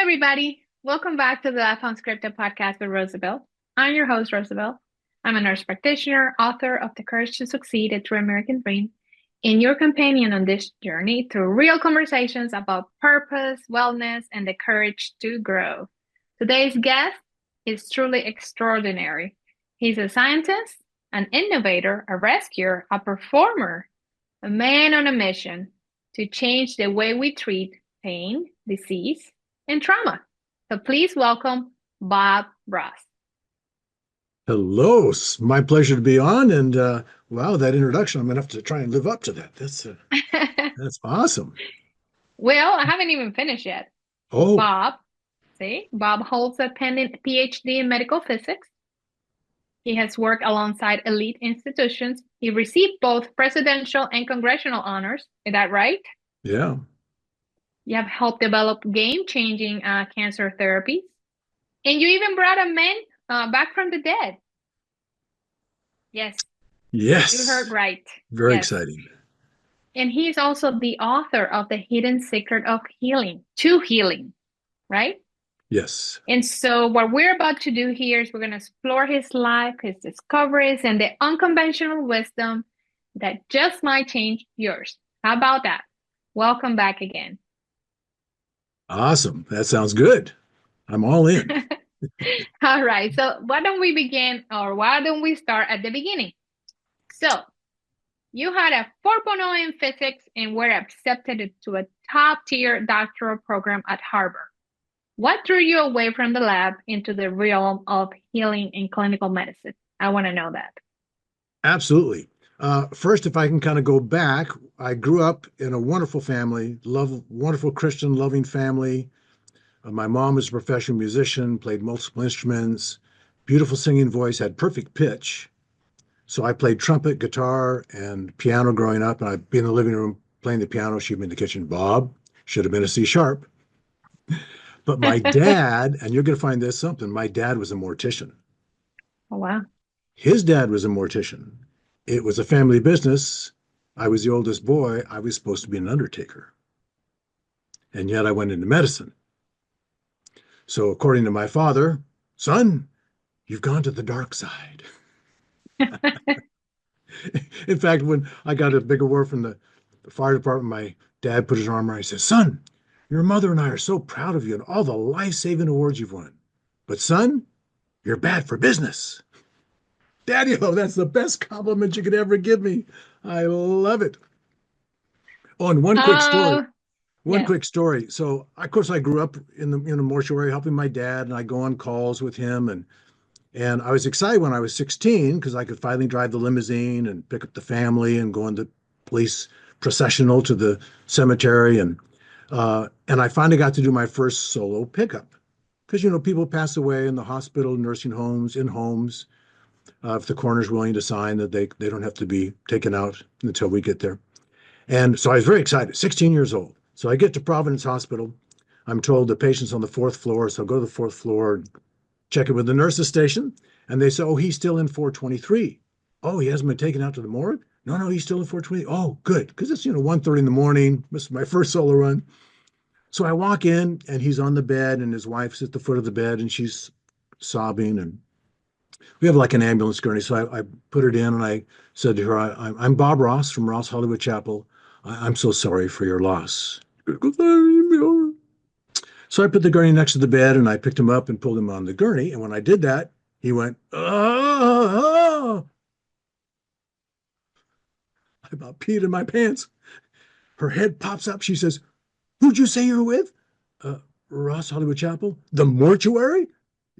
everybody. Welcome back to the Unscripted podcast with Rosabelle. I'm your host, Rosabelle. I'm a nurse practitioner, author of The Courage to Succeed, a True American Dream, and your companion on this journey through real conversations about purpose, wellness, and the courage to grow. Today's guest is truly extraordinary. He's a scientist, an innovator, a rescuer, a performer, a man on a mission to change the way we treat pain, disease, and trauma. So please welcome Bob Ross. Hello, it's my pleasure to be on. And wow, that introduction, I'm gonna have to try and live up to that. That's awesome. Well, I haven't even finished yet. Oh, Bob, see, Bob holds a pending PhD in medical physics. He has worked alongside elite institutions. He received both presidential and congressional honors. Is that right? yeah. You have helped develop game-changing cancer therapies. And you even brought a man back from the dead. Yes, you heard Yes. right. Very Yes. exciting. And he's also the author of The Hidden Secret of Healing, to Healing, right? Yes. And so what we're about to do here is we're going to explore his life, his discoveries, and the unconventional wisdom that just might change yours. How about that? Welcome back again. Awesome. That sounds good. I'm all in. All right. So why don't we begin, or why don't we start at the beginning? So you had a 4.0 in physics and were accepted to a top-tier doctoral program at Harvard. What drew you away from the lab into the realm of healing and clinical medicine? I want to know that. Absolutely. First, if I can kind of go back, I grew up in a wonderful family, wonderful Christian loving family. My mom was a professional musician, played multiple instruments, beautiful singing voice, had perfect pitch. So I played trumpet, guitar, and piano growing up, and I'd be in the living room playing the piano. She'd be in the kitchen. Bob, should have been a C sharp. But my dad, and you're going to find this something, my dad was a mortician. Oh, wow. His dad was a mortician. It was a family business. I was the oldest boy. I was supposed to be an undertaker. And yet I went into medicine. So according to my father, son, you've gone to the dark side. In fact, when I got a big award from the fire department, my dad put his arm around me and said, son, your mother and I are so proud of you and all the life-saving awards you've won. But son, you're bad for business. Daddy, oh, that's the best compliment you could ever give me. I love it. Oh, and one quick story. Oh, One yes. quick story. So, of course, I grew up in a mortuary helping my dad, and I go on calls with him, and I was excited when I was 16 because I could finally drive the limousine and pick up the family and go on the police processional to the cemetery, and I finally got to do my first solo pickup because people pass away in the hospital, nursing homes, in homes. If the coroner's willing to sign that they don't have to be taken out until we get there. And so I was very excited, 16 years old. So I get to Providence Hospital. I'm told the patient's on the fourth floor. So I go to the fourth floor and check in with the nurses station. And they say, oh, he's still in 423. Oh, he hasn't been taken out to the morgue? No, no, he's still in 420. Oh, good. Because it's, 1:30 in the morning. This is my first solo run. So I walk in and he's on the bed and his wife's at the foot of the bed and she's sobbing. And we have like an ambulance gurney. So I put it in and I said to her, I'm Bob Ross from Ross Hollywood Chapel. I'm so sorry for your loss. So I put the gurney next to the bed and I picked him up and pulled him on the gurney. And when I did that, he went, oh, I about peed in my pants. Her head pops up. She says, who'd you say you're with? Uh, Ross Hollywood Chapel. The mortuary?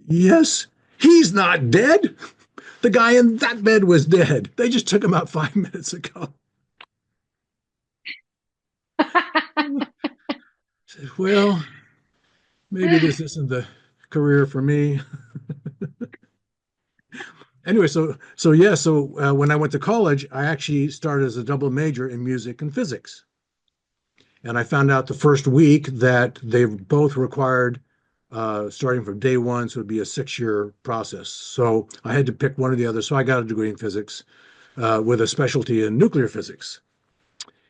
Yes. He's not dead. The guy in that bed was dead. They just took him out 5 minutes ago. I said, well, maybe this isn't the career for me. Anyway, so when I went to college, I actually started as a double major in music and physics. And I found out the first week that they both required, starting from day one, so it'd be a 6-year process. So I had to pick one or the other. So I got a degree in physics with a specialty in nuclear physics.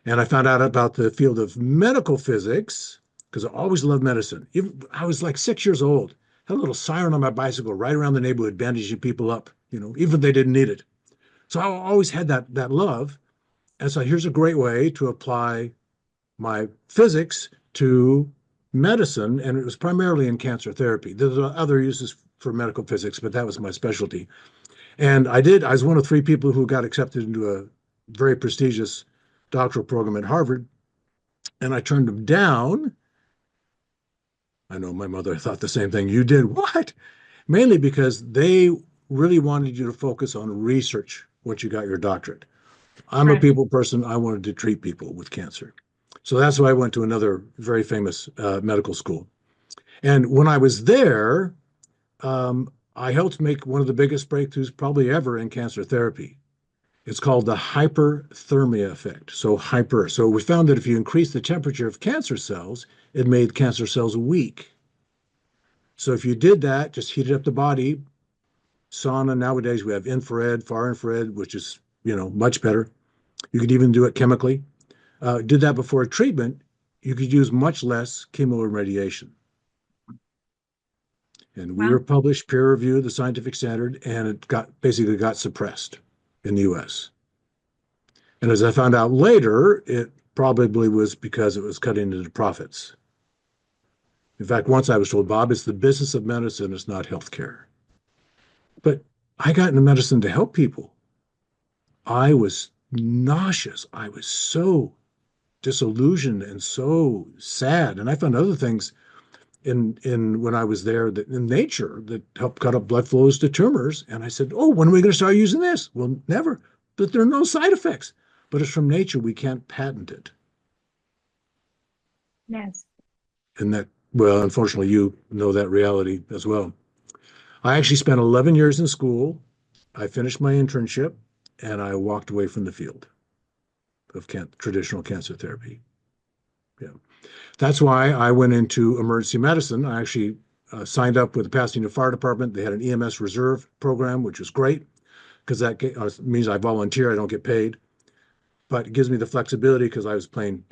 And I found out about the field of medical physics because I always loved medicine. Even I was like 6 years old, had a little siren on my bicycle right around the neighborhood, bandaging people up, even if they didn't need it. So I always had that love. And so here's a great way to apply my physics to medicine, and it was primarily in cancer therapy. There's other uses for medical physics, but that was my specialty. And I was one of three people who got accepted into a very prestigious doctoral program at Harvard, and I turned them down. I know my mother thought the same thing. You did what? Mainly because they really wanted you to focus on research once you got your doctorate. I'm a Right. people person. I wanted to treat people with cancer. So that's why I went to another very famous medical school. And when I was there, I helped make one of the biggest breakthroughs probably ever in cancer therapy. It's called the hyperthermia effect. So hyper. So we found that if you increase the temperature of cancer cells, it made cancer cells weak. So if you did that, just heated up the body, sauna, nowadays we have infrared, far infrared, which is, much better. You could even do it chemically. Did that before a treatment, you could use much less chemo and radiation. And we were Wow. published peer reviewed, the scientific standard, and it basically got suppressed in the US. And as I found out later, it probably was because it was cutting into profits. In fact, once I was told, Bob, it's the business of medicine, it's not healthcare. But I got into medicine to help people. I was nauseous. I was so disillusioned and so sad. And I found other things in when I was there that in nature that helped cut up blood flows to tumors. And I said, oh, when are we going to start using this? Well, never. But there are no side effects. But it's from nature. We can't patent it. Yes. And that, well, unfortunately, you know that reality as well. I actually spent 11 years in school. I finished my internship and I walked away from the field of traditional cancer therapy. Yeah. That's why I went into emergency medicine. I actually signed up with the Pasadena Fire Department. They had an EMS reserve program, which was great because that means I volunteer. I don't get paid, but it gives me the flexibility because I was playing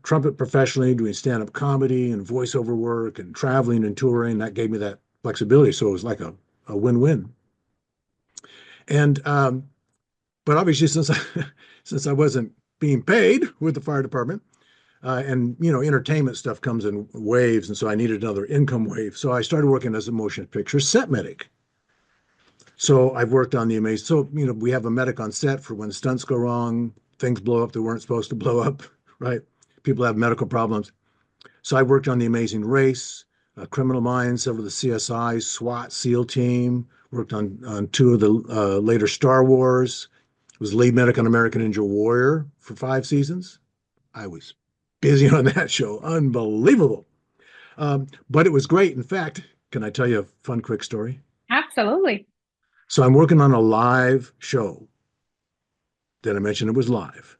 trumpet professionally, doing stand-up comedy and voiceover work and traveling and touring. That gave me that flexibility. So it was like a win-win. And but obviously, since I wasn't being paid with the fire department, and entertainment stuff comes in waves, and so I needed another income wave. So I started working as a motion picture set medic. So I've worked on the amazing. So we have a medic on set for when stunts go wrong, things blow up that weren't supposed to blow up, right? People have medical problems. So I worked on the Amazing Race, Criminal Minds, several of the CSI, SWAT, SEAL team. Worked on two of the later Star Wars. Was lead medic on American Ninja Warrior for 5 seasons. I was busy on that show. Unbelievable. But it was great. In fact, can I tell you a fun, quick story? Absolutely. So I'm working on a live show. Did I mention it was live?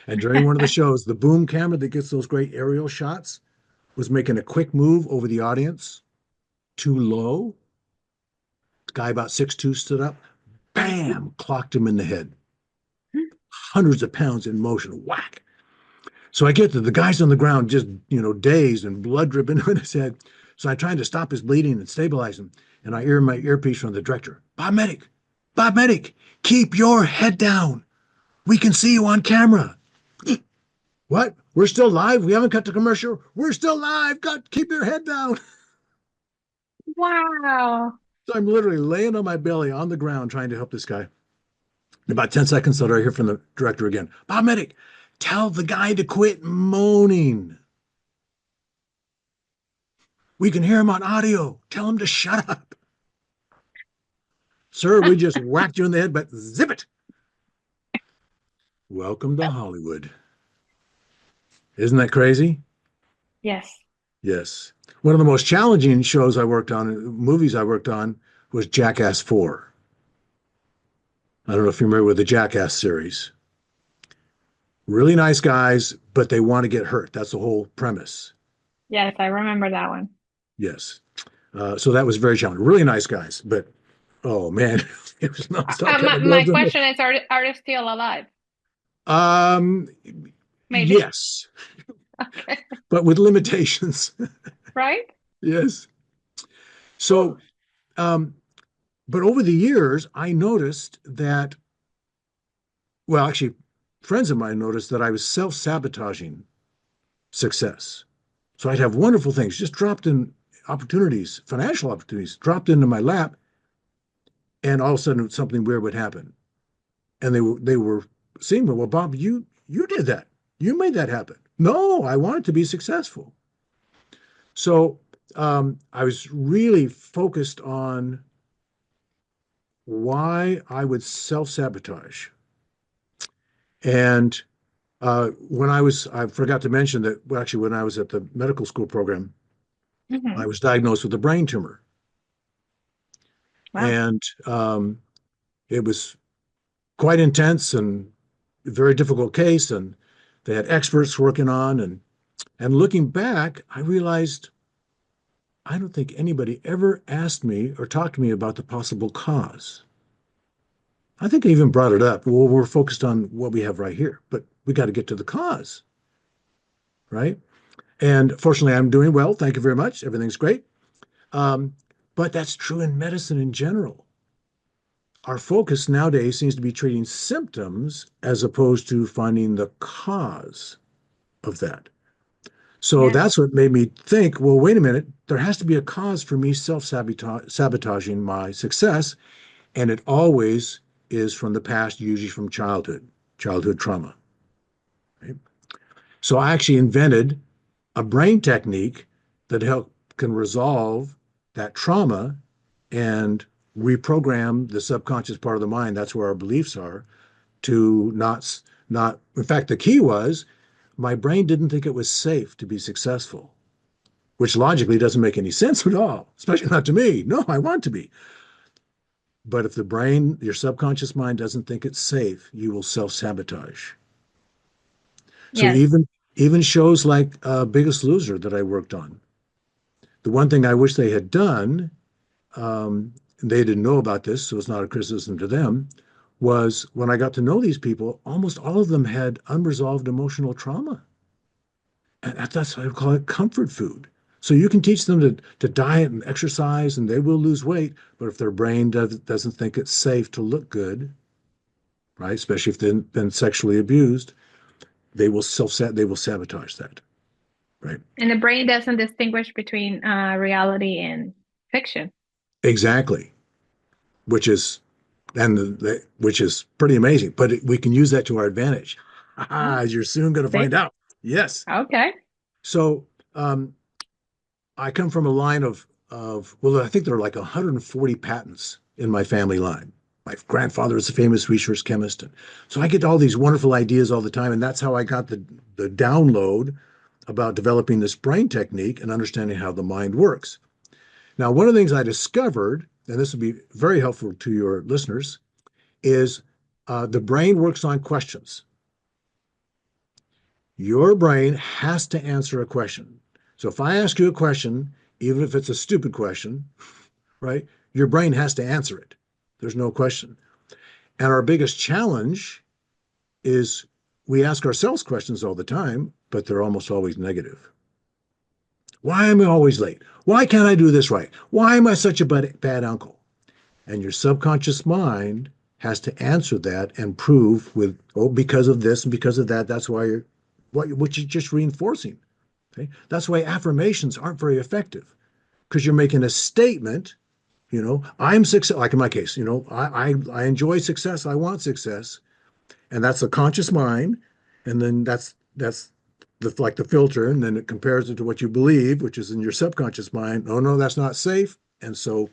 And during one of the shows, the boom camera that gets those great aerial shots was making a quick move over the audience, too low. The guy about 6'2" stood up, bam, clocked him in the head. Hundreds of pounds in motion, whack. So I get to the guy's on the ground, just, dazed and blood dripping from his head. So I tried to stop his bleeding and stabilize him. And I hear my earpiece from the director, Bob Medic, keep your head down. We can see you on camera. What? We're still live? We haven't cut to commercial? We're still live. Keep your head down. Wow. So I'm literally laying on my belly on the ground trying to help this guy. In about 10 seconds later, I hear from the director again, Bob Medic, tell the guy to quit moaning. We can hear him on audio. Tell him to shut up. Sir, we just whacked you in the head, but zip it. Welcome to Hollywood. Isn't that crazy? Yes. Yes. One of the most challenging shows I worked on, movies I worked on, was Jackass 4. I don't know if you're familiar with the Jackass series. Really nice guys, but they want to get hurt. That's the whole premise. Yes, I remember that one. Yes. So that was very challenging. Really nice guys, but oh man, it was nonstop My, cutting my gloves. question is, are they still alive? Um, Maybe. yes. Okay. but with limitations. Right? Yes. So, Whew. um, but over the years, I noticed that, well, actually, friends of mine noticed that I was self-sabotaging success. So I'd have wonderful things just dropped in opportunities, financial opportunities dropped into my lap, and all of a sudden something weird would happen. And they were seeing me, well, Bob, you did that. You made that happen. No, I wanted to be successful. So I was really focused on why I would self-sabotage. And I forgot to mention that, well, actually, when I was at the medical school program, I Hmm. was diagnosed with a brain tumor. Wow. And it was quite intense and a very difficult case. And they had experts working on. And looking back, I realized I don't think anybody ever asked me or talked to me about the possible cause. I think I even brought it up. Well, we're focused on what we have right here, but we got to get to the cause, right? And fortunately, I'm doing well. Thank you very much. Everything's great. Um, but that's true in medicine in general. Our focus nowadays seems to be treating symptoms as opposed to finding the cause of that. So Yes. that's what made me think, well, wait a minute, there has to be a cause for me self-sabotaging my success. And it always is from the past, usually from childhood trauma. Right? So I actually invented a brain technique that can resolve that trauma and reprogram the subconscious part of the mind. That's where our beliefs are to not. In fact, the key was my brain didn't think it was safe to be successful, which logically doesn't make any sense at all, especially not to me. No, I want to be. But if the brain, your subconscious mind doesn't think it's safe, you will self-sabotage. So Yes. even shows like Biggest Loser that I worked on, the one thing I wish they had done, they didn't know about this, so it's not a criticism to them, was when I got to know these people, almost all of them had unresolved emotional trauma. And that's why I call it comfort food. So you can teach them to diet and exercise and they will lose weight, but if their brain doesn't think it's safe to look good, right, especially if they've been sexually abused, they will sabotage that, right? And the brain doesn't distinguish between reality and fiction. Exactly, which is which is pretty amazing. But we can use that to our advantage, Oh, as you're soon going to see? find out. Yes. Okay. So I come from a line of well, I think there are like 140 patents in my family line. My grandfather is a famous research chemist, and so I get all these wonderful ideas all the time, and that's how I got the download about developing this brain technique and understanding how the mind works. Now, one of the things I discovered, and this will be very helpful to your listeners, is the brain works on questions. Your brain has to answer a question. So if I ask you a question, even if it's a stupid question, right, your brain has to answer it. There's no question. And our biggest challenge is we ask ourselves questions all the time, but they're almost always negative. Why am I always late? Why can't I do this right? Why am I such a bad uncle? And your subconscious mind has to answer that and prove with, oh, because of this and because of that, that's why which is just reinforcing. Okay. That's why affirmations aren't very effective because you're making a statement, I'm success, like in my case, I enjoy success, I want success. And that's the conscious mind. And then that's like the filter, and then it compares it to what you believe, which is in your subconscious mind. Oh no, that's not safe. And so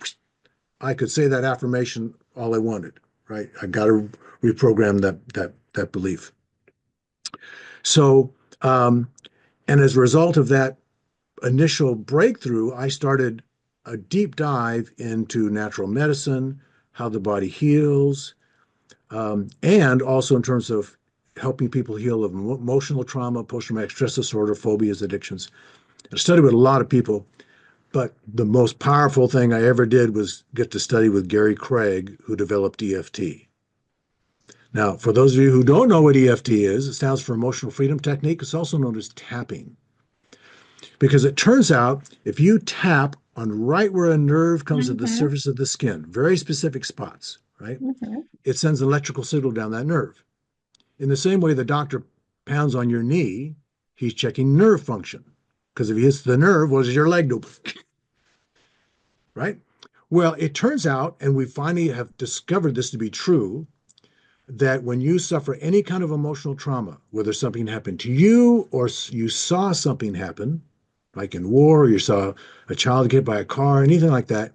I could say that affirmation all I wanted, right? I got to reprogram that belief. So, and as a result of that initial breakthrough, I started a deep dive into natural medicine, how the body heals, and also in terms of helping people heal of emotional trauma, post-traumatic stress disorder, phobias, addictions. I studied with a lot of people, but the most powerful thing I ever did was get to study with Gary Craig, who developed EFT. Now, for those of you who don't know what EFT is, it stands for Emotional Freedom Technique. It's also known as tapping. Because it turns out if you tap on right where a nerve comes to the Mm-hmm. surface of the skin, very specific spots, right? Mm-hmm. It sends an electrical signal down that nerve. In the same way the doctor pounds on your knee, he's checking nerve function. Because if he hits the nerve, what does your leg do? Right? Well, it turns out, and we finally have discovered this to be true, that when you suffer any kind of emotional trauma, whether something happened to you or you saw something happen, like in war, you saw a child get hit by a car, anything like that,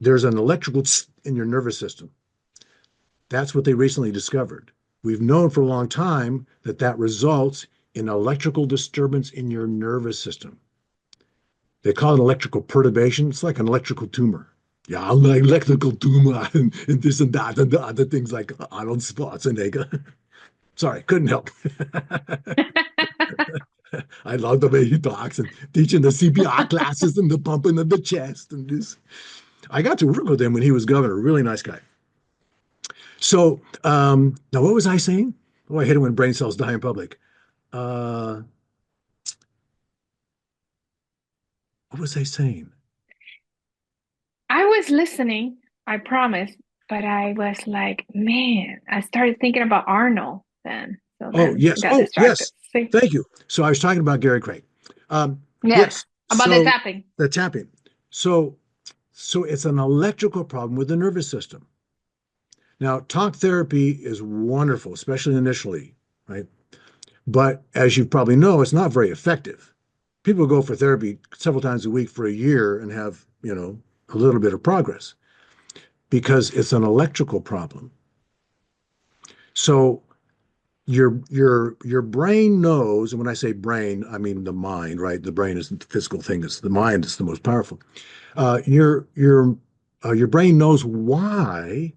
there's an electrical in your nervous system. That's what they recently discovered. We've known for a long time that that results in electrical disturbance in your nervous system. They call it electrical perturbation. It's like an electrical tumor. Yeah, I'm like electrical tumor and this and that and the other things like Arnold Schwarzenegger. Sorry, couldn't help. I love the way he talks and teaching the CPR classes and the pumping of the chest and this. I got to work with him when he was governor. Really nice guy. So now, what was I saying? Oh, I hate it when brain cells die in public. Uh, what was I saying? I was listening, I promise, but I was like, man, I started thinking about Arnold then. So Oh, then I yes. got Oh, distracted. yes. See? Thank you. So I was talking about Gary Craig. Yes, Yes. about the So tapping. the tapping. So it's an electrical problem with the nervous system. Now, talk therapy is wonderful, especially initially, right? But as you probably know, it's not very effective. People go for therapy several times a week for a year and have, a little bit of progress because it's an electrical problem. So your brain knows, and when I say brain, I mean the mind, right? The brain isn't the physical thing; it's the mind that's the most powerful. Your brain knows why,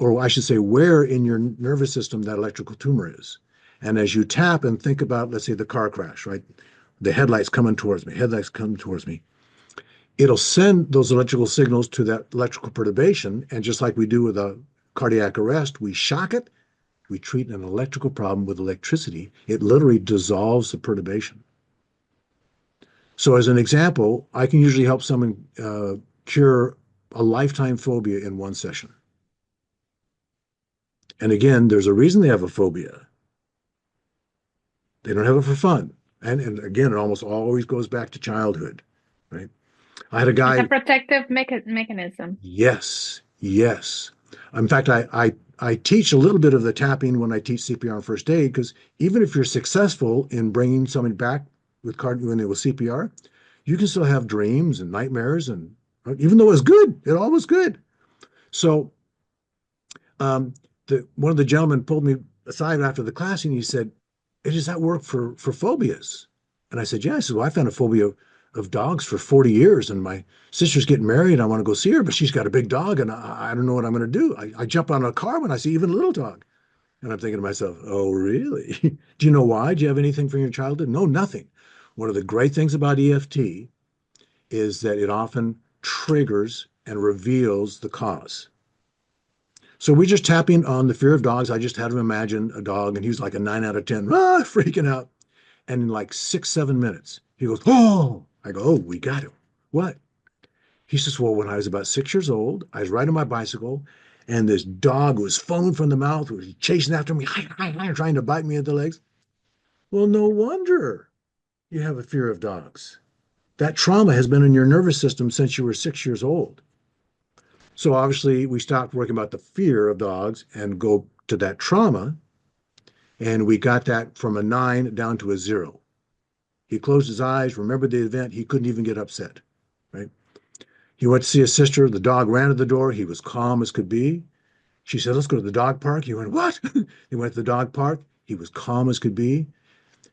or I should say, where in your nervous system that electrical tumor is. And as you tap and think about, let's say, the car crash, right? The headlights coming towards me, headlights coming towards me. It'll send those electrical signals to that electrical perturbation. And just like we do with a cardiac arrest, we shock it. We treat an electrical problem with electricity. It literally dissolves the perturbation. So, as an example, I can usually help someone cure a lifetime phobia in one session. And again, there's a reason they have a phobia. They don't have it for fun. And again, it almost always goes back to childhood, right? I had a It's a guy, protective mechanism. yes, yes. In fact, I teach a little bit of the tapping when I teach CPR and first aid, because even if you're successful in bringing somebody back with when it was CPR, you can still have dreams and nightmares. And even though it was good, it all was good. So um, one of the gentlemen pulled me aside after the class and he said, "Hey, does that work for phobias?" And I said, "Yeah." I said, "Well, I found a phobia of dogs for 40 years, and my sister's getting married. I want to go see her, but she's got a big dog, and I don't know what I'm going to do. I jump on a car when I see even a little dog." And I'm thinking to myself, "Oh, really? Do you know why? Do you have anything from your childhood?" No, nothing. One of the great things about EFT is that it often triggers and reveals the cause. So we just tapping on the fear of dogs. I just had him imagine a dog, and he was like a 9 out of 10, freaking out. And in like 6, 7 minutes, he goes, "Oh!" I go, "Oh, we got him." "What?" He says, "Well, when I was about 6 years old, I was riding my bicycle, and this dog was foaming from the mouth, was chasing after me, trying to bite me at the legs." "Well, no wonder you have a fear of dogs. That trauma has been in your nervous system since you were 6 years old." So obviously, we stopped working about the fear of dogs and go to that trauma. And we got that from a 9 down to a 0. He closed his eyes, remembered the event. He couldn't even get upset, right? He went to see his sister. The dog ran to the door. He was calm as could be. She said, "Let's go to the dog park." He went, "What?" He went to the dog park. He was calm as could be.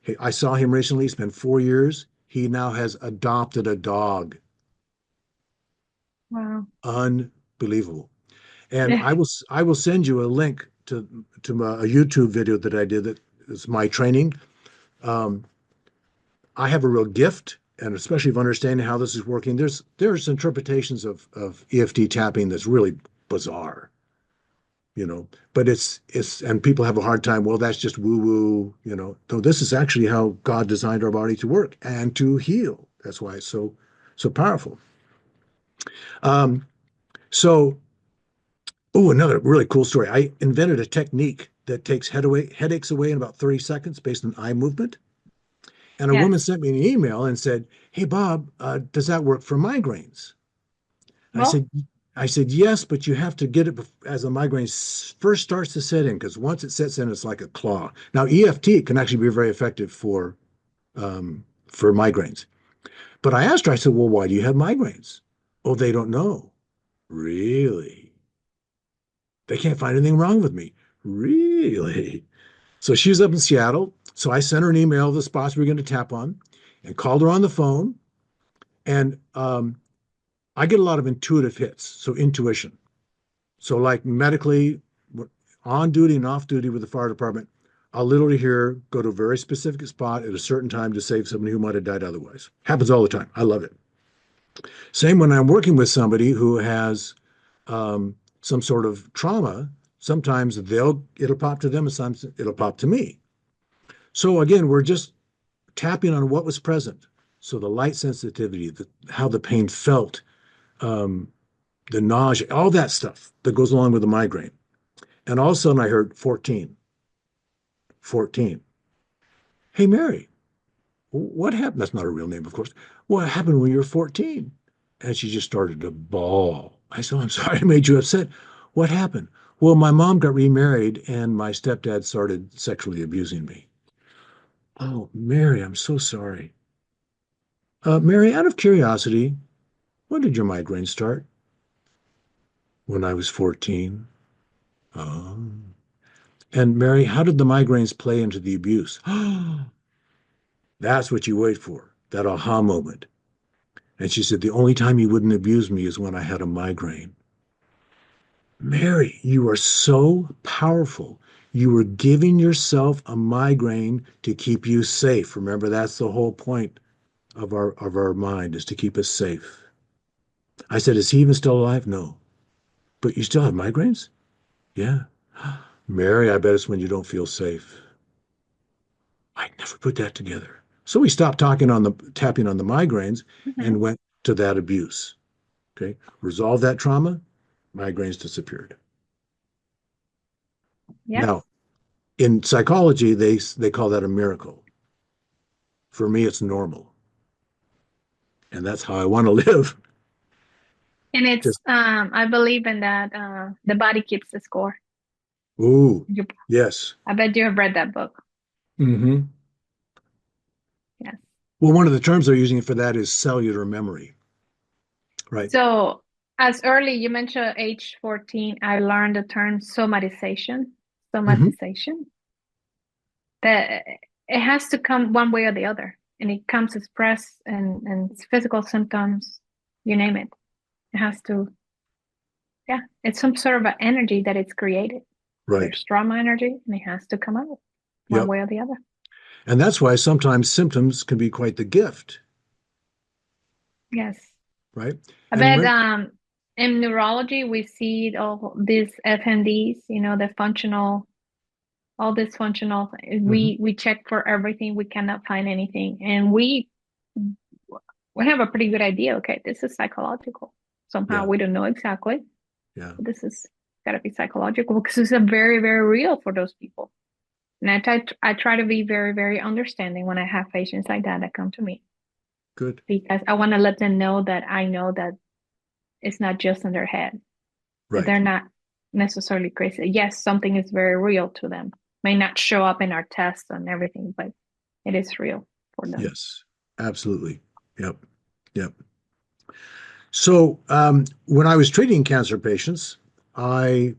Hey, I saw him recently. It's been 4 years. He now has adopted a dog. Wow. Unbelievable. And Yeah. I will send you a link to a YouTube video that I did that is my training. Um, I have a real gift, and especially of understanding how this is working. There's interpretations of EFT tapping that's really bizarre. but and people have a hard time. Well, that's just woo woo, So this is actually how God designed our body to work and to heal. That's why it's so powerful. Um, so, oh, another really cool story. I invented a technique that takes headaches away in about 30 seconds based on eye movement. And a Yes. woman sent me an email and said, "Hey, Bob, does that work for migraines?" I Well, said, I said, yes, but you have to get it as the migraine first starts to set in, because once it sets in, it's like a claw. Now, EFT can actually be very effective for migraines. But I asked her, I said, well, why do you have migraines? Oh, they don't know. Really? They can't find anything wrong with me. Really? So she was up in Seattle. So I sent her an email of the spots we were going to tap on and called her on the phone. And I get a lot of intuitive hits. So intuition. So, like medically, on duty and off duty with the fire department, I'll literally hear go to a very specific spot at a certain time to save somebody who might have died otherwise. Happens all the time. I love it. Same when I'm working with somebody who has some sort of trauma. Sometimes it'll pop to them, and sometimes it'll pop to me. So again, we're just tapping on what was present. So the light sensitivity, how the pain felt, um, the nausea, all that stuff that goes along with the migraine. And all of a sudden I heard 14, 14. Hey, Mary, what happened? That's not her real name, of course. What happened when you were 14? And she just started to bawl. I said, I'm sorry I made you upset. What happened? Well, my mom got remarried and my stepdad started sexually abusing me. Oh, Mary, I'm so sorry. Mary, out of curiosity, when did your migraine start? When I was 14. Oh. And Mary, how did the migraines play into the abuse? That's what you wait for, that aha moment. And she said, the only time you wouldn't abuse me is when I had a migraine. Mary, you are so powerful. You were giving yourself a migraine to keep you safe. Remember, that's the whole point of our mind, is to keep us safe. I said, is he even still alive? No. But you still have migraines? Yeah. Mary, I bet it's when you don't feel safe. I never put that together. So we stopped tapping on the migraines mhm. and went to that abuse. Okay. Resolve that trauma, migraines disappeared. Yes. Now, in psychology, they call that a miracle. For me, it's normal. And that's how I want to live. And it's, Just, I believe in that, the body keeps the score. ooh, You, yes. I bet you have read that book. Hmm. Yes. Well, one of the terms they're using for that is cellular memory, right? So, as early, you mentioned age 14, I learned the term somatization. Hmm. Somatization. That it has to come one way or the other. And it comes expressed and physical symptoms, you name it. It has to, yeah, it's some sort of an energy that it's created. Right. There's trauma energy and it has to come out one Yep. way or the other. And that's why sometimes symptoms can be quite the gift, Yes. right? I And bet in neurology we see all these FNDs, the functional, all this functional. Mhm. We check for everything. We cannot find anything, and we have a pretty good idea. Okay, this is psychological. Somehow Yeah, we don't know exactly, yeah, but this is got to be psychological because it's a very very real for those people. And I try to be very very understanding when I have patients like that come to me good, because I want to let them know that I know that it's not just in their head, that right. they're not necessarily crazy. Yes, something is very real to them. May not show up in our tests and everything, but it is real for them. Yes, absolutely. Yep, yep. So when I was treating cancer patients, I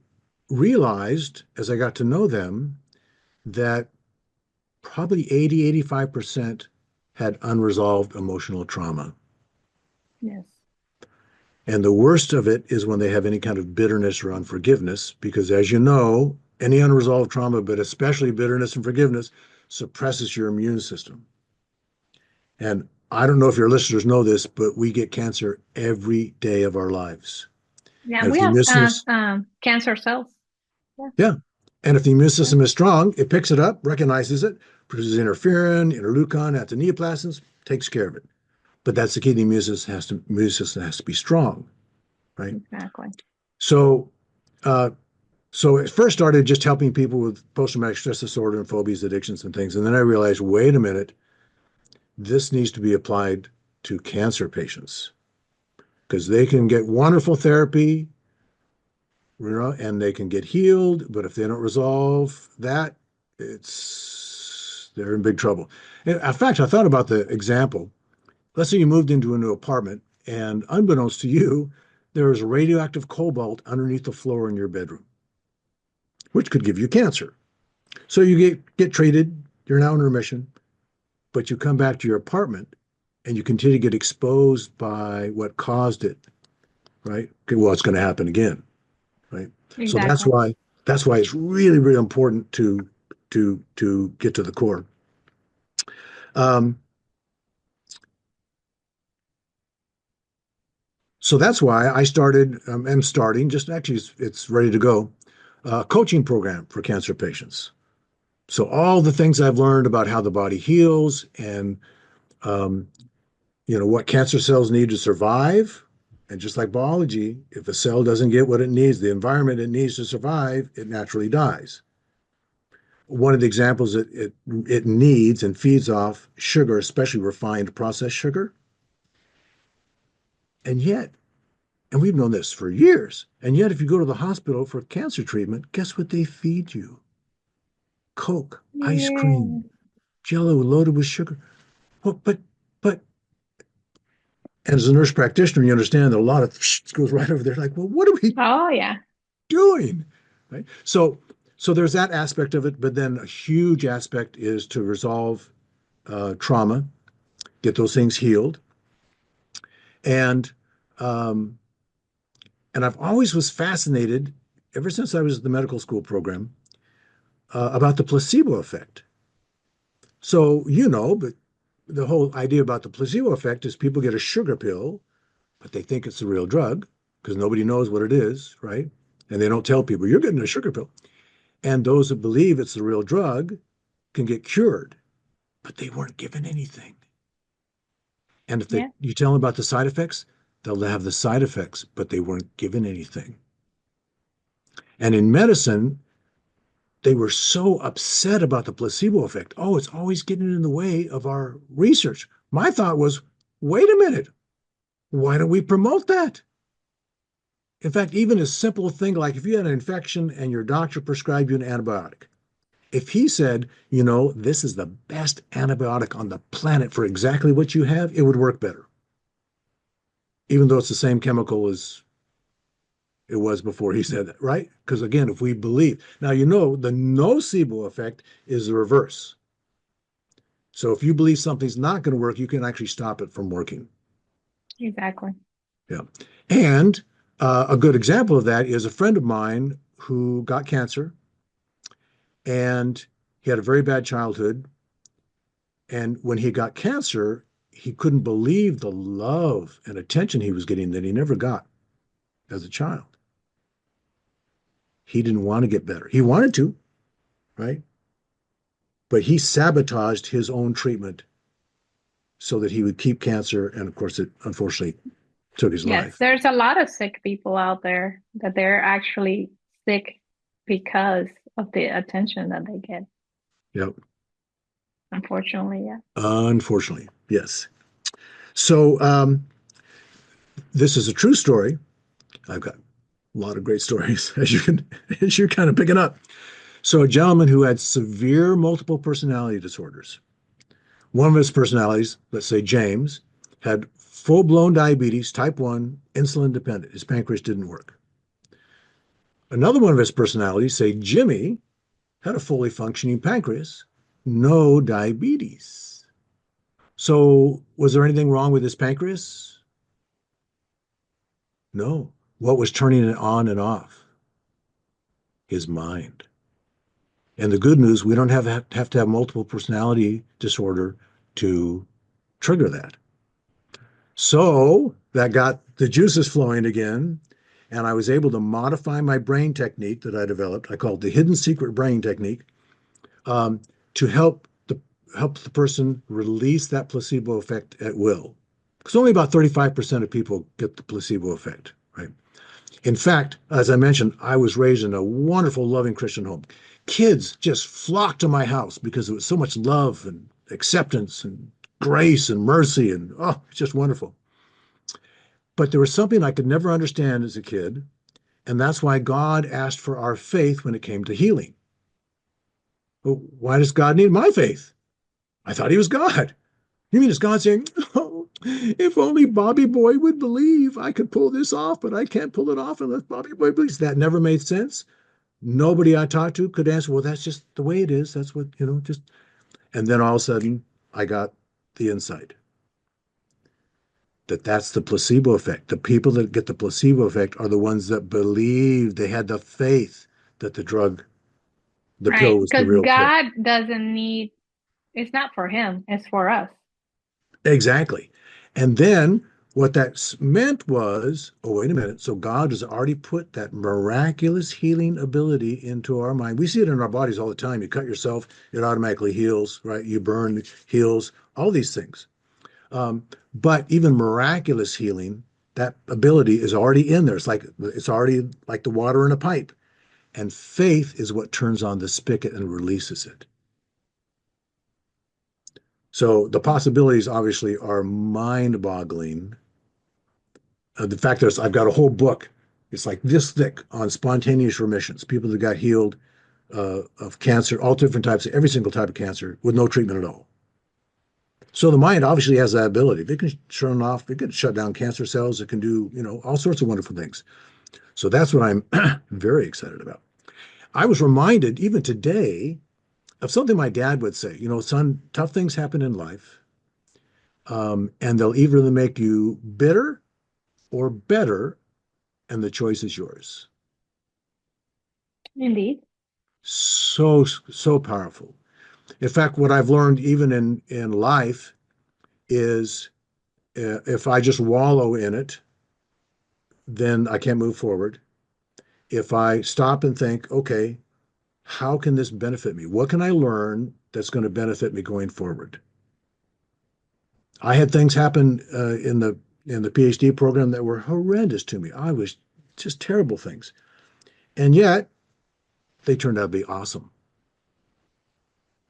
realized as I got to know them that probably 85% had unresolved emotional trauma. Yes. And the worst of it is when they have any kind of bitterness or unforgiveness, because as you know, any unresolved trauma, but especially bitterness and forgiveness, suppresses your immune system. And I don't know if your listeners know this, but we get cancer every day of our lives. Yeah, And we if you have miss this, cancer cells. Yeah, Yeah. And if the immune system is strong, it picks it up, recognizes it, produces interferon, interleukin, antineoplasms, takes care of it. But that's the key. The immune system has to be strong, right? exactly. So, uh, so it first started just helping people with post-traumatic stress disorder and phobias, addictions, and things. And then I realized, wait a minute, this needs to be applied to cancer patients because they can get wonderful therapy, you know, and they can get healed. But if they don't resolve that, they're in big trouble. In fact, I thought about the example. Let's say you moved into a new apartment, and unbeknownst to you, there is radioactive cobalt underneath the floor in your bedroom, which could give you cancer. So you get treated, you're now in remission, but you come back to your apartment and you continue to get exposed by what caused it, right? Okay, well, it's going to happen again, right? So Exactly. that's why it's really, really important to get to the core. Um, so that's why I started, am starting, just actually it's ready to go, a coaching program for cancer patients. So all the things I've learned about how the body heals and um, what cancer cells need to survive. And just like biology, if a cell doesn't get what it needs, the environment it needs to survive, it naturally dies. One of the examples it needs and feeds off sugar, especially refined processed sugar. And yet, and we've known this for years, and yet if you go to the hospital for cancer treatment, guess what they feed you? Coke, ice Yeah. cream, Jello loaded with sugar. Well, but and as a nurse practitioner, you understand that a lot of goes right over there. Like, well, what are we Oh, yeah. doing? Right. So there's that aspect of it, but then a huge aspect is to resolve trauma, get those things healed, and um, and I've always was fascinated ever since I was in the medical school program about the placebo effect. So but the whole idea about the placebo effect is people get a sugar pill, but they think it's a real drug because nobody knows what it is, right? And they don't tell people you're getting a sugar pill. And those that believe it's the real drug can get cured, but they weren't given anything. And if Yeah. you tell them about the side effects, they'll have the side effects, but they weren't given anything. And in medicine, they were so upset about the placebo effect. Oh, it's always getting in the way of our research. My thought was, wait a minute, why don't we promote that? In fact, even a simple thing like if you had an infection and your doctor prescribed you an antibiotic, if he said, this is the best antibiotic on the planet for exactly what you have, it would work better, even though it's the same chemical as it was before he said that, right? Because again, if we believe, now the nocebo effect is the reverse. So if you believe something's not going to work, you can actually stop it from working. Exactly. Yeah. And a good example of that is a friend of mine who got cancer and he had a very bad childhood. And when he got cancer, he couldn't believe the love and attention he was getting that he never got as a child. He didn't want to get better. He wanted to, right? But he sabotaged his own treatment so that he would keep cancer. And of course, it unfortunately took his Yes, life. there's a lot of sick people out there that they're actually sick because of the attention that they get. Yep. Unfortunately, yeah. Unfortunately, yes. So this is a true story. I've got a lot of great stories as you're kind of picking up. So a gentleman who had severe multiple personality disorders. One of his personalities, let's say James, had full-blown diabetes, type 1, insulin dependent. His pancreas didn't work. Another one of his personalities, say Jimmy, had a fully functioning pancreas, no diabetes. So was there anything wrong with his pancreas? No. What was turning it on and off? His mind. And the good news, we don't have to have multiple personality disorder to trigger that. So that got the juices flowing again. And I was able to modify my brain technique that I developed. I call it the hidden secret brain technique, um, to help the person release that placebo effect at will. Because only about 35% of people get the placebo effect, right? In fact, as I mentioned, I was raised in a wonderful, loving Christian home. Kids just flocked to my house because there was so much love and acceptance and grace and mercy, and oh, it's just wonderful. But there was something I could never understand as a kid, and that's why God asked for our faith when it came to healing. Well, why does God need my faith? I thought he was God. You mean it's God saying, oh, if only Bobby Boy would believe I could pull this off, but I can't pull it off unless Bobby Boy believes? That never made sense. Nobody I talked to could answer, well, that's just the way it is. That's what, just. And then all of a sudden, I got the insight that that's the placebo effect. The people that get the placebo effect are the ones that believe, they had the faith that the Right. pill was the Because real pill. God doesn't need, it's not for him, it's for us. Exactly. And then what that meant was, oh, wait a minute. So God has already put that miraculous healing ability into our mind. We see it in our bodies all the time. You cut yourself, it automatically heals, right? You burn, it heals, all these things. But even miraculous healing, that ability is already in there. It's already like the water in a pipe. And faith is what turns on the spigot and releases it. So the possibilities obviously are mind-boggling. The fact is, I've got a whole book. It's like this thick on spontaneous remissions, people that got healed of cancer, all different types, every single type of cancer with no treatment at all. So the mind obviously has that ability. It can turn off, it can shut down cancer cells, it can do, all sorts of wonderful things. So that's what I'm very excited about. I was reminded even today of something my dad would say, son, tough things happen in life, and they'll either make you bitter or better, and the choice is yours. Indeed. So, so powerful. In fact, what I've learned even in life is if I just wallow in it, then I can't move forward. If I stop and think, okay, how can this benefit me? What can I learn that's going to benefit me going forward? I had things happen in the PhD program that were horrendous to me. I was just terrible things, and yet they turned out to be awesome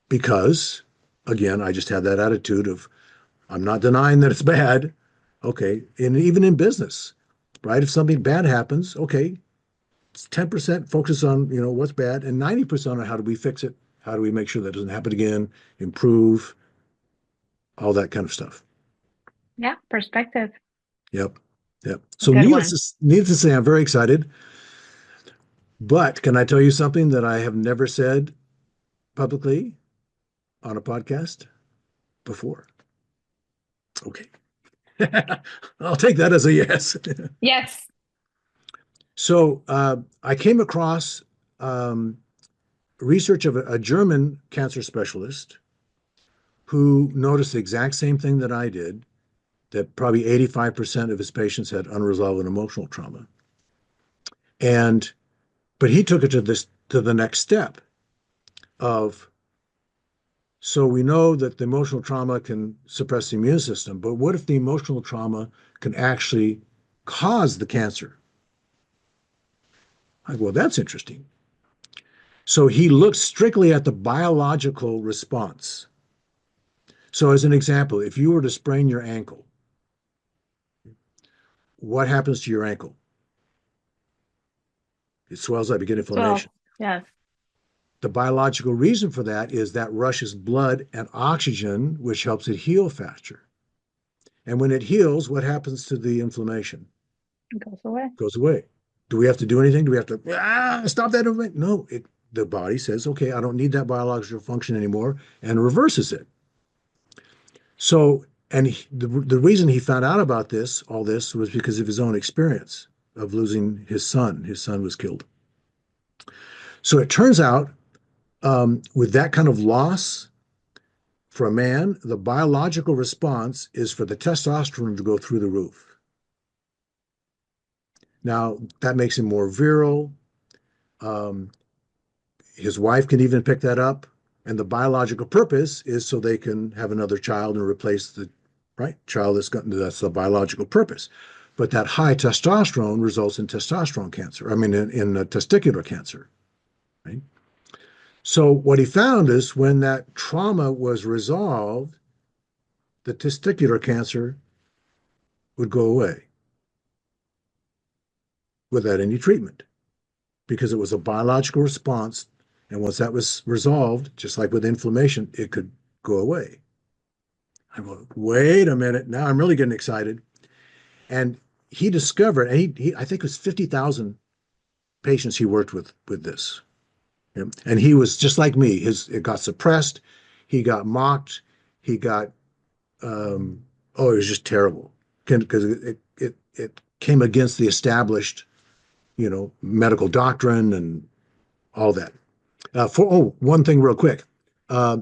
because, again, I just had that attitude of I'm not denying that it's bad. Okay, and even in business, right? If something bad happens, okay, it's 10% focus on what's bad, and 90% on how do we fix it? How do we make sure that doesn't happen again? Improve all that kind of stuff. Yeah, perspective. Yep, yep. A So good one. needless to say, I'm very excited. But can I tell you something that I have never said publicly on a podcast before? Okay, I'll take that as a yes. Yes. So I came across um, research of a German cancer specialist who noticed the exact same thing that I did, that probably 85% of his patients had unresolved emotional trauma. And but he took it to the next step of, so we know that the emotional trauma can suppress the immune system, but what if the emotional trauma can actually cause the cancer? Well, that's interesting. So he looked strictly at the biological response. So as an example, if you were to sprain your ankle, what happens to your ankle? It swells up, you get So, inflammation. yes. The biological reason for that is that rushes blood and oxygen, which helps it heal faster. And when it heals, what happens to the inflammation? It goes away. It goes away. Do we have to do anything? Do we have to stop that inflammation? No, the body says, okay, I don't need that biological function anymore, and reverses it. So, and the reason he found out about all this was because of his own experience of losing his son. His son was killed. So it turns out, with that kind of loss for a man, the biological response is for the testosterone to go through the roof. Now, that makes him more virile. Um, his wife can even pick that up. And the biological purpose is so they can have another child and replace the right child that's the biological purpose. But that high testosterone results in testosterone cancer. I mean, in testicular cancer. Right. So what he found is when that trauma was resolved, the testicular cancer would go away without any treatment because it was a biological response. And once that was resolved, just like with inflammation, it could go away. I go, wait a minute. Now I'm really getting excited. And he discovered, and I think it was 50,000 patients he worked with this. And he was just like me. It got suppressed. He got mocked. He got, it was just terrible because it came against the established, medical doctrine and all that. One thing real quick. Uh,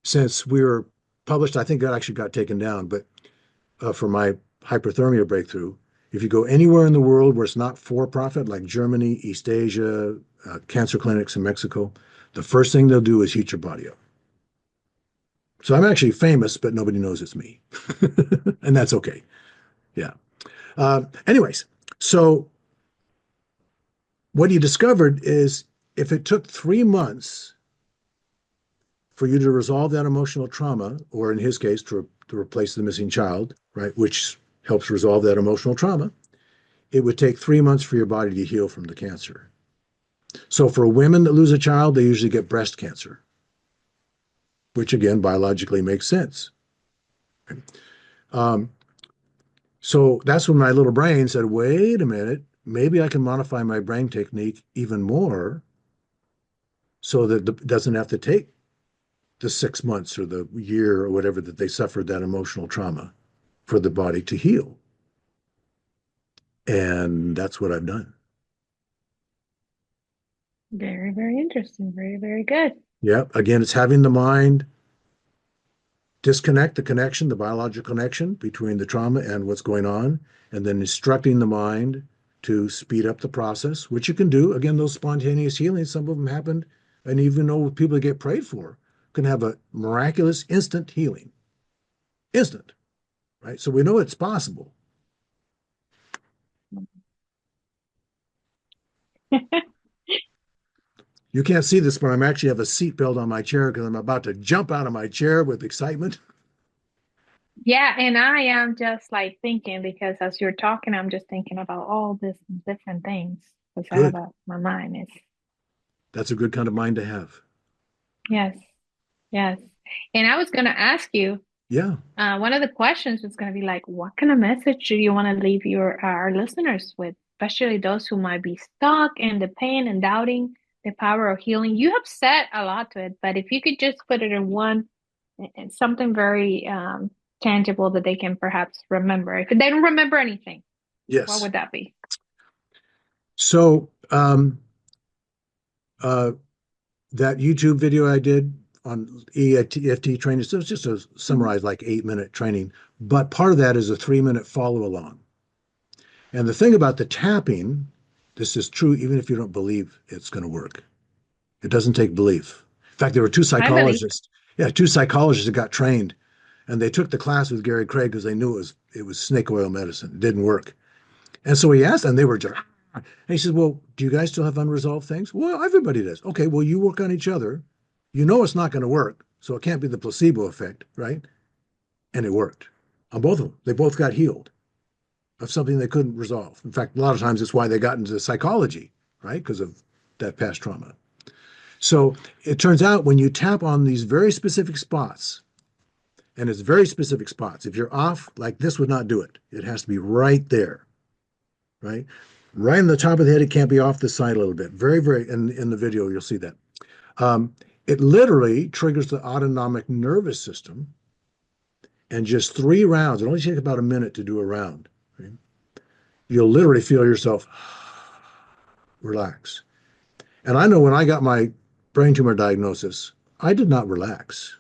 since we were published, I think that actually got taken down, but for my hyperthermia breakthrough, if you go anywhere in the world where it's not for profit, like Germany, East Asia, cancer clinics in Mexico, the first thing they'll do is heat your body up. So I'm actually famous, but nobody knows it's me. And that's okay. Yeah. Anyways, so what he discovered is if it took 3 months for you to resolve that emotional trauma, or in his case, to replace the missing child, right, which helps resolve that emotional trauma, it would take 3 months for your body to heal from the cancer. So for women that lose a child, they usually get breast cancer, which again, biologically makes sense. Um, so that's when my little brain said, wait a minute, maybe I can modify my brain technique even more so that it doesn't have to take the 6 months or the year or whatever that they suffered that emotional trauma for the body to heal. And that's what I've done. Very, very interesting. Very, very good. Yeah. Again, it's having the mind disconnect the connection, the biological connection between the trauma and what's going on, and then instructing the mind to speed up the process, which you can do. Again, those spontaneous healings, some of them happened, and even though people get prayed for can have a miraculous instant healing. Instant, right? So we know it's possible. You can't see this, but I'm actually have a seatbelt on my chair because I'm about to jump out of my chair with excitement. Yeah, and I am just like thinking because as you're talking, I'm just thinking about all these different things because I have Good. my mind is That's a good kind of mind to have. yes, yes. And I was gonna ask you, Yeah. one of the questions was gonna be like, what kind of message do you want to leave your our listeners with, especially those who might be stuck in the pain and doubting the power of healing? You have said a lot to it, but if you could just put it in one, something very tangible that they can perhaps remember. If they don't remember anything, what Yes. would that be? So uh, that YouTube video I did on EFT training, so it's just a Mhm. summarized like 8-minute training, but part of that is a 3-minute follow along. And the thing about the tapping, this is true even if you don't believe it's going to work. It doesn't take belief. In fact, there were two I believe. psychologists, yeah, two psychologists that got trained, and they took the class with Gary Craig because they knew it was snake oil medicine. It didn't work. And so he asked them, they were just, and he says, well, do you guys still have unresolved things? Well, everybody does. Okay, well, you work on each other. You know it's not going to work, so it can't be the placebo effect, right? And it worked on both of them. They both got healed of something they couldn't resolve. In fact, a lot of times it's why they got into psychology, right? Because of that past trauma. So it turns out when you tap on these very specific spots, and it's very specific spots, if you're off, like this would not do it. It has to be right there, right? Right on the top of the head. It can't be off the side a little bit. Very, very, in the video, you'll see that. Um, it literally triggers the autonomic nervous system. And just 3 rounds, it only takes about a minute to do a round. Right? You'll literally feel yourself relax. And I know when I got my brain tumor diagnosis, I did not relax.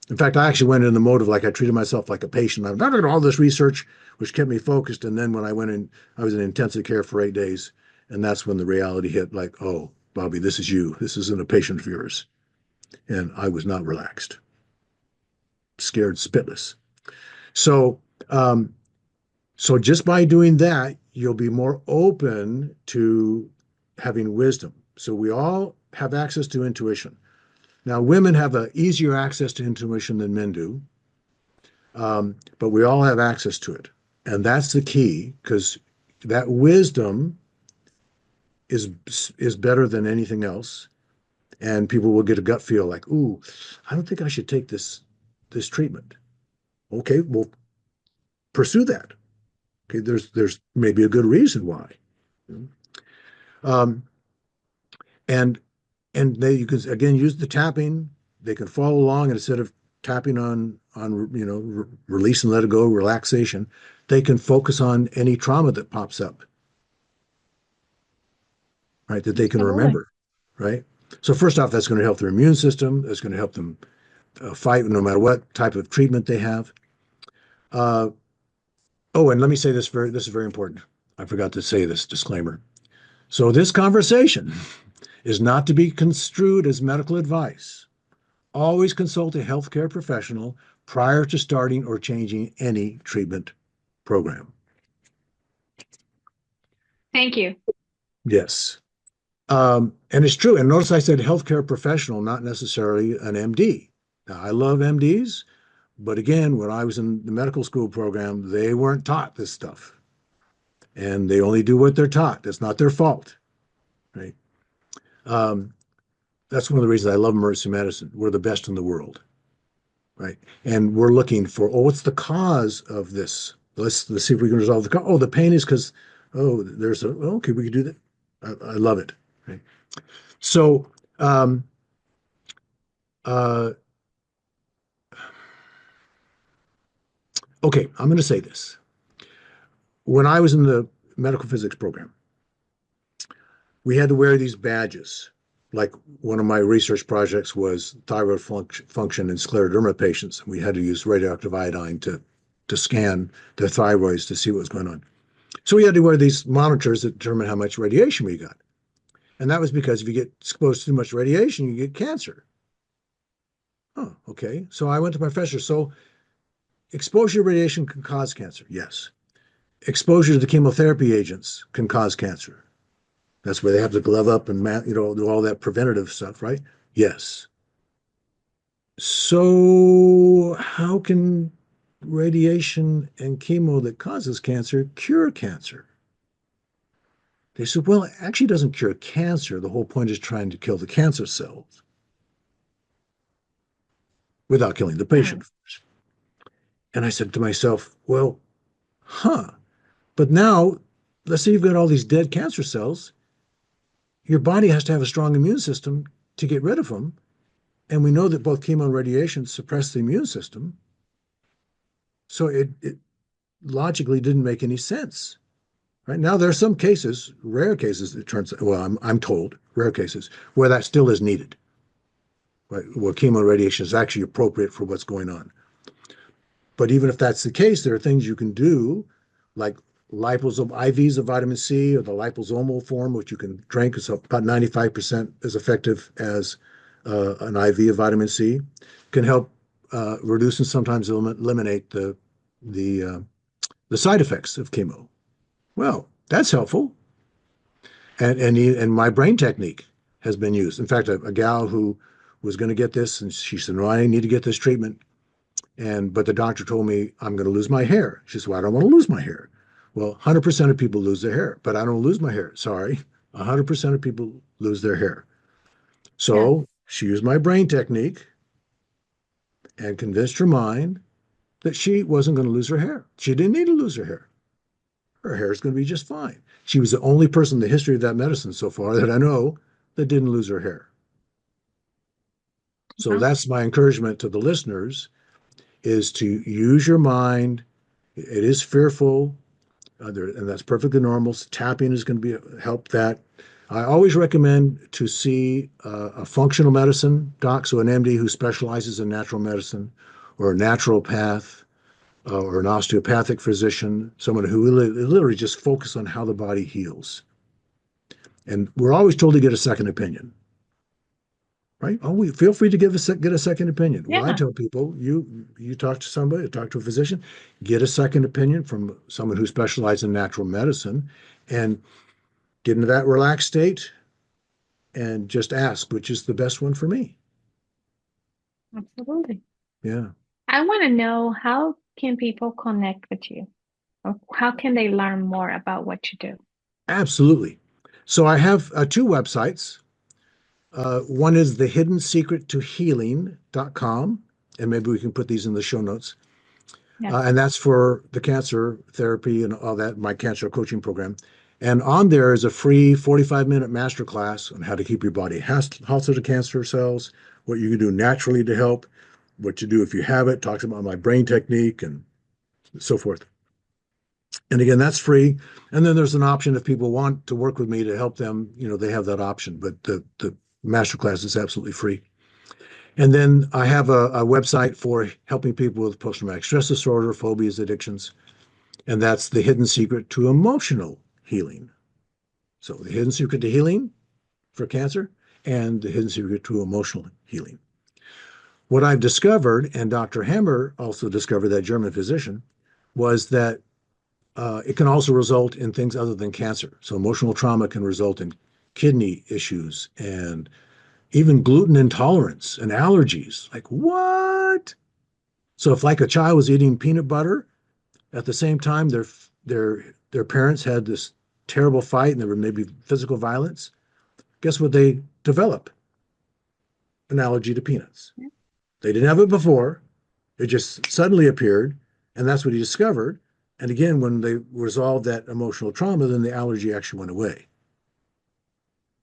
In fact, I actually went in the mode of like I treated myself like a patient. I've done all this research, which kept me focused. And then when I went in, I was in intensive care for 8 days. And that's when the reality hit like, oh, Bobby, this is you. This isn't a patient of yours. And I was not relaxed, scared spitless. So, um, so just by doing that, you'll be more open to having wisdom. So we all have access to intuition. Now, women have an easier access to intuition than men do, but we all have access to it. And that's the key because that wisdom is is better than anything else. And people will get a gut feel like, ooh, I don't think I should take this treatment. Okay, well, pursue that. Okay, there's maybe a good reason why. Um, and they you can again use the tapping. They can follow along, and instead of tapping on release and let it go, relaxation, they can focus on any trauma that pops up, right? That they can Absolutely. remember, right? So first off, that's going to help their immune system. That's going to help them fight no matter what type of treatment they have. Uh, oh, and let me say this is very important. I forgot to say this disclaimer. So this conversation is not to be construed as medical advice. Always consult a healthcare professional prior to starting or changing any treatment program. Thank you. Yes. And it's true. And notice I said healthcare professional, not necessarily an MD. Now, I love MDs, but again, when I was in the medical school program, they weren't taught this stuff. And they only do what they're taught. That's not their fault, right? Um, that's one of the reasons I love emergency medicine. We're the best in the world, right? And we're looking for, oh, what's the cause of this? Let's see if we can resolve the cause. Oh, the pain is because, oh, there's a, oh, okay, we can do that. I love it, right? So, um, uh, okay, I'm going to say this. When I was in the medical physics program, we had to wear these badges. Like one of my research projects was thyroid function in scleroderma patients. We had to use radioactive iodine to scan their thyroids to see what was going on. So we had to wear these monitors that determine how much radiation we got. And that was because if you get exposed to too much radiation, you get cancer. Oh, okay. So I went to my professor. So exposure to radiation can cause cancer. Yes. Exposure to the chemotherapy agents can cause cancer. That's where they have to glove up and do all that preventative stuff, right? Yes. So how can radiation and chemo that causes cancer cure cancer? They said, well, it actually doesn't cure cancer. The whole point is trying to kill the cancer cells without killing the Hmm. patient. And I said to myself, well, huh. But now, let's say you've got all these dead cancer cells. Your body has to have a strong immune system to get rid of them. And we know that both chemo and radiation suppress the immune system. So it logically didn't make any sense. Right now, there are some cases, rare cases, it turns out, well, I'm told, rare cases, where that still is needed, right? Where chemo and radiation is actually appropriate for what's going on. But even if that's the case, there are things you can do, like liposome IVs of vitamin C or the liposomal form, which you can drink. It's about 95% as effective as an IV of vitamin C. Can help reduce and sometimes eliminate the uh, the side effects of chemo. Well, that's helpful. And my brain technique has been used. In fact, a gal who was going to get this, and she said, "No, I need to get this treatment." But the doctor told me I'm going to lose my hair. She said, "Well, I don't want to lose my hair." Well, 100% of people lose their hair, but I don't lose my hair. Sorry. 100% of people lose their hair. Yes. So she used my brain technique and convinced her mind that she wasn't going to lose her hair. She didn't need to lose her hair. Her hair is going to be just fine. She was the only person in the history of that medicine so far that I know that didn't lose her hair. So Oh, that's my encouragement to the listeners is to use your mind. It is fearful, and that's perfectly normal. So tapping is going to help that. I always recommend to see a functional medicine doc, so an MD who specializes in natural medicine, or a naturopath, or an osteopathic physician, someone who literally just focus on how the body heals. And we're always told to get a second opinion, right? Oh, we feel free to get a second opinion. Well, I Yeah, tell people, you talk to somebody, talk to a physician, get a second opinion from someone who specializes in natural medicine, and get into that relaxed state and just ask which is the best one for me. absolutely. Yeah, I want to know, how can people connect with you? Or how can they learn more about what you do? absolutely. So I have two websites. One is thehiddensecrettohealing.com, and maybe we can put these in the show notes. Yes. And that's for the cancer therapy and all that, my cancer coaching program. And on there is a free 45-minute masterclass on how to keep your body hostile to cancer cells, what you can do naturally to help, what you do if you have it, talks about my brain technique and so forth. And again, that's free. And then there's an option if people want to work with me to help them, they have that option. But the masterclass is absolutely free. And then I have a website for helping people with post-traumatic stress disorder, phobias, addictions, and that's the hidden secret to emotional healing. So the hidden secret to healing for cancer and the hidden secret to emotional healing. What I've discovered, and Dr. Hammer also discovered, that German physician, was that it can also result in things other than cancer. So emotional trauma can result in kidney issues and even gluten intolerance and allergies. Like, what? So if like a child was eating peanut butter at the same time their parents had this terrible fight and there were maybe physical violence, guess what they develop? An allergy to peanuts. They didn't have it before. It just suddenly appeared, and that's what he discovered. And again, when they resolved that emotional trauma, then the allergy actually went away.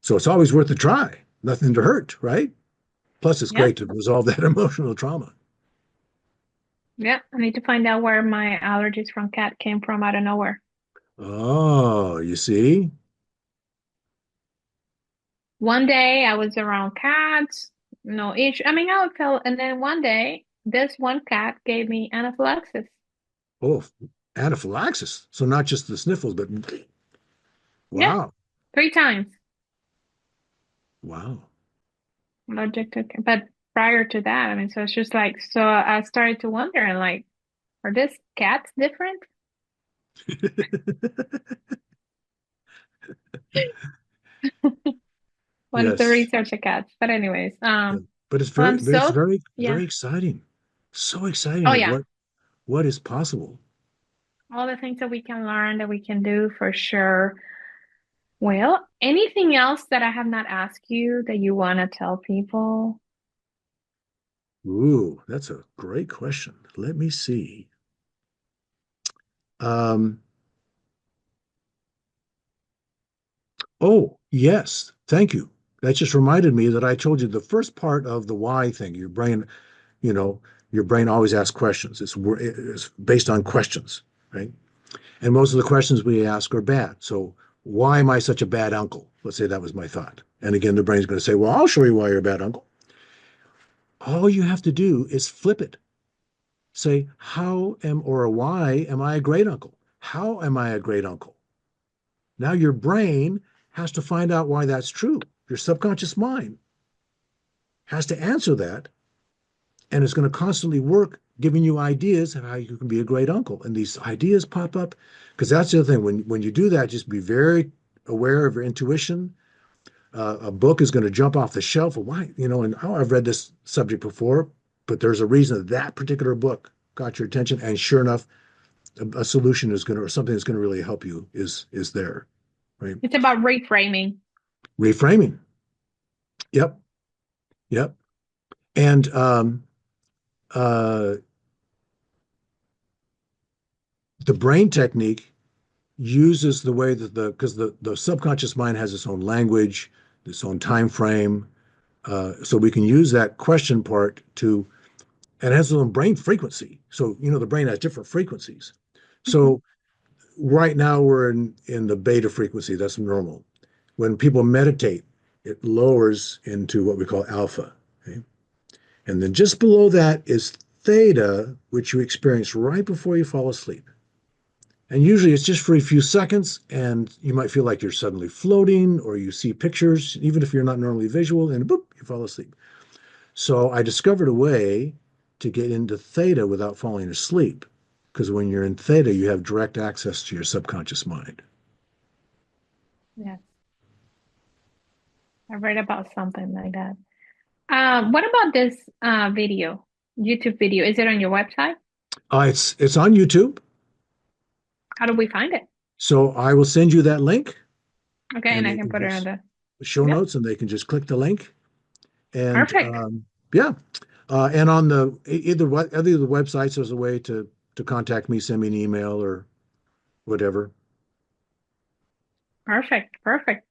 So it's always worth a try. Nothing to hurt, right? Plus, it's Yeah. great to resolve that emotional trauma. Yeah. I need to find out where my allergies from cat came from out of nowhere. Oh, you see? One day I was around cats, no issue. I mean, I felt, and then one day this one cat gave me anaphylaxis. Oh, anaphylaxis. So not just the sniffles, but Yeah, wow, 3 times wow. allergic to, but prior to that, I mean, so it's just like, so I started to wonder, and like, are these cats different? Wanted to Yes. research the cats, but anyways, Yeah. But it's well, very, but it's very, yeah. very exciting. So exciting Oh of yeah, what is possible. all the things that we can learn, that we can do for sure. Well, anything else that I have not asked you that you want to tell people? Ooh, that's a great question. Let me see. Um, oh, yes. Thank you. That just reminded me that I told you the first part of the why thing. You know, your brain always asks questions. It's based on questions, right? And most of the questions we ask are bad. So why am I such a bad uncle? Let's say that was my thought. And again, the brain's going to say, well, I'll show you why you're a bad uncle. All you have to do is flip it. Say, or why am I a great uncle? How am I a great uncle? Now your brain has to find out why that's true. Your subconscious mind has to answer that, and it's going to constantly work giving you ideas of how you can be a great uncle. And these ideas pop up because that's the other thing. When you do that, just be very aware of your intuition. A book is going to jump off the shelf. Why? And oh, I've read this subject before, but there's a reason that that particular book got your attention. And sure enough, a solution is going to, or something that's going to really help you is there, right? It's about reframing. Reframing. Yep, yep. And uh, the brain technique uses the way that because the subconscious mind has its own language, its own time frame. So we can use that question part to, and it has its own brain frequency. So, the brain has different frequencies. Mhm. So right now we're in the beta frequency. That's normal. when people meditate, it lowers into what we call alpha. Okay? And then just below that is theta, which you experience right before you fall asleep. And usually it's just for a few seconds, and you might feel like you're suddenly floating, or you see pictures, even if you're not normally visual, and boop, you fall asleep. So I discovered a way to get into theta without falling asleep. Because when you're in theta, you have direct access to your subconscious mind. Yes, I read about something like that. What about this video, YouTube video? Is it on your website? It's on YouTube. How do we find it? So I will send you that link, Okay, and and I they can can put it on just the, show yep, notes, and they can just click the link. And perfect. yeah, and on the either of the websites, there's a way to contact me, send me an email or whatever. Perfect. Perfect.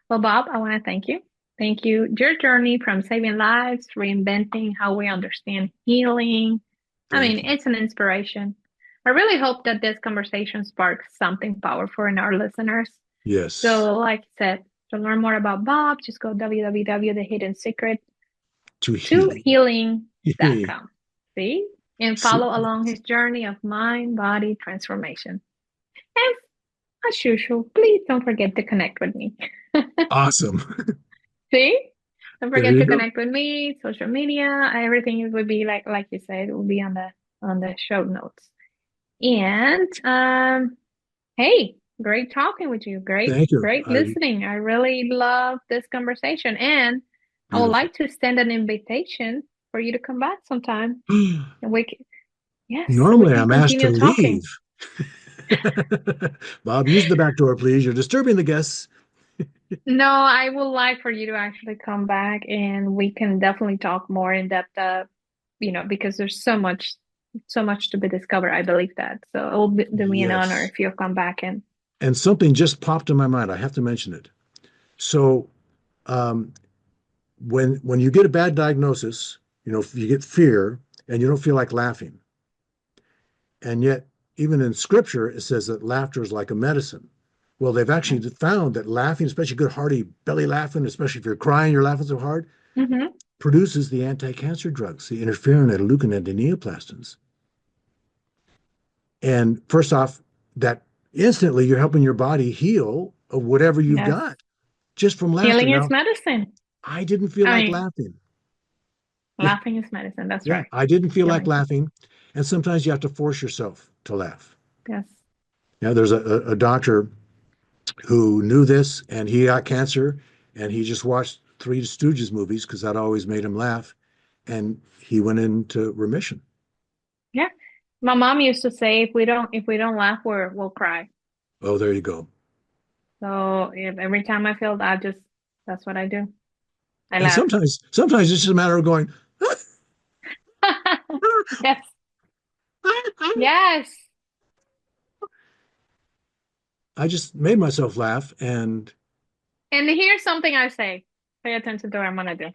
Well, Bob, I want to thank you. Thank you. Your journey from saving lives, reinventing how we understand healing. I Thank mean, you. it's an inspiration. I really hope that this conversation sparks something powerful in our listeners. Yes, So, like I said, to learn more about Bob, just go to healing. www.thehiddenSecret.com. See? And follow along his journey of mind body transformation. And as usual, please don't forget to connect with me. Awesome. See? Don't There forget you to go. connect with me, social media, everything would be like you said, will be on the show notes. And hey, great talking with you. Thank you. Great listening. I really love this conversation. And I would Beautiful. like to extend an invitation for you to come back sometime. And yes, so we Normally, can I'm asked to continue leave. talking. Bob, use the back door, please. You're disturbing the guests. No, I would like for you to actually come back and we can definitely talk more in depth, because there's so much to be discovered. I believe that. So it will do me an honor Yes. if you'll come back and And something just popped in my mind. I have to mention it. So, um, when you get a bad diagnosis, you get fear and you don't feel like laughing. And yet, even in scripture, it says that laughter is like a medicine. Well, they've actually found that laughing, especially good hearty belly laughing, especially if you're crying, you're laughing so hard, hmm produces the anti-cancer drugs, the interferon, interleukin, and the neoplastins. And first off, that instantly you're helping your body heal of whatever you've yes, got just from laughter. healing is Now, medicine. I didn't feel I like mean, laughing. Yeah, laughing is medicine. That's yeah, right. I didn't feel like Healing. laughing. And sometimes you have to force yourself to laugh. Yes. Now, there's a doctor who knew this and he got cancer and he just watched Three Stooges movies because that always made him laugh. And he went into remission. Yeah. My mom used to say if we don't laugh, we'll cry. Oh, there you go. So if every time I feel that, that's what I do. I And laugh. sometimes it's just a matter of going, Yes. Yes. I just made myself laugh. And And here's something I say. Pay attention to what I'm gonna do.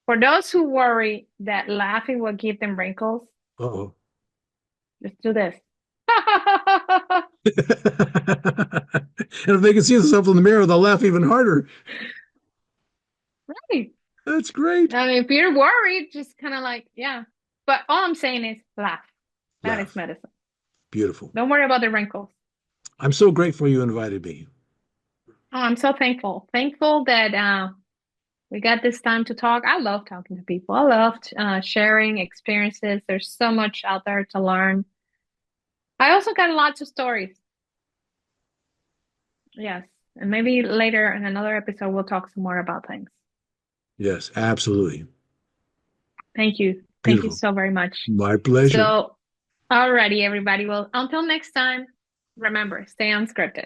For those who worry that laughing will give them wrinkles, oh. just do this. And if they can see themselves in the mirror, they'll laugh even harder. Right. That's great. I mean, if you're worried, just kind of like, yeah. But all I'm saying is laugh. That is Laugh. medicine. Beautiful. Don't worry about the wrinkles. I'm so grateful you invited me. Oh, I'm so thankful. Thankful that we got this time to talk. I love talking to people. I love sharing experiences. There's so much out there to learn. I also got lots of stories. Yes. And maybe later in another episode, we'll talk some more about things. Yes, absolutely. Thank you. Thank you Beautiful. so very much. My pleasure. So, alrighty, everybody. Well, until next time, remember, stay unscripted.